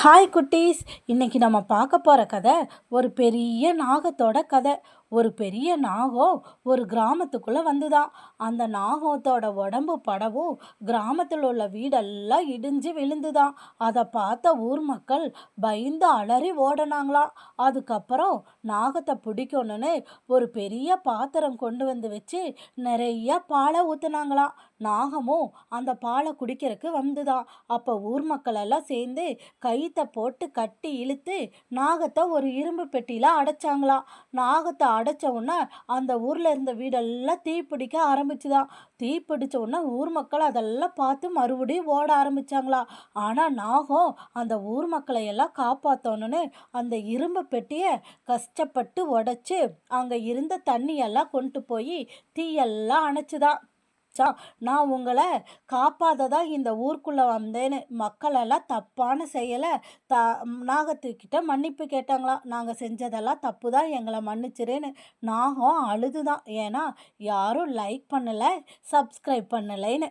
Hi குட்டீஸ், இன்னைக்கு நம்ம பார்க்க போகிற கதை ஒரு பெரிய நாகத்தோட கதை. ஒரு பெரிய நாகம் ஒரு கிராமத்துக்குள்ளே வந்துதான். அந்த நாகத்தோட உடம்பு படவும் கிராமத்தில் உள்ள வீடெல்லாம் இடிஞ்சு விழுந்துதான். அதை பார்த்த ஊர் மக்கள் பயந்து அலறி ஓடனாங்களாம். அதுக்கப்புறம் நாகத்தை பிடிக்கணுன்னு ஒரு பெரிய பாத்திரம் கொண்டு வந்து வச்சு நிறைய பாலை ஊற்றுனாங்களாம். நாகமும் அந்த பாலை குடிக்கிறதுக்கு வந்துதான். அப்போ ஊர் மக்கள் எல்லாம் சேர்ந்து கயித்தை போட்டு கட்டி இழுத்து நாகத்தை ஒரு இரும்பு பெட்டியில் அடைச்சாங்களாம். நாகத்தை அடைச்ச உடனே அந்த ஊரில் இருந்த வீடெல்லாம் தீப்பிடிக்க ஆரம்பிச்சுதான். தீப்பிடிச்ச உடனே ஊர் மக்கள் அதெல்லாம் பார்த்து மறுபடியும் ஓட ஆரம்பிச்சாங்களாம். ஆனால் நாகம் அந்த ஊர் மக்களை எல்லாம் காப்பாற்றணுன்னு அந்த இரும்பு பெட்டியை கஷ்டப்பட்டு உடைச்சு அங்கே இருந்த தண்ணியெல்லாம் கொண்டு போய் தீயெல்லாம் அணைச்சுதான். நான் உங்களை காப்பாததா இந்த ஊருக்குள்ளே வந்தேன்னு மக்களெல்லாம் தப்பான செயலை நாகத்துக்கிட்ட மன்னிப்பு கேட்டாங்களாம். நாங்கள் செஞ்சதெல்லாம் தப்பு தான், எங்களை மன்னிச்சிருன்னு. நாகம் அழுதுதான். ஏன்னா யாரும் லைக் பண்ணலை, சப்ஸ்கிரைப் பண்ணலைன்னு.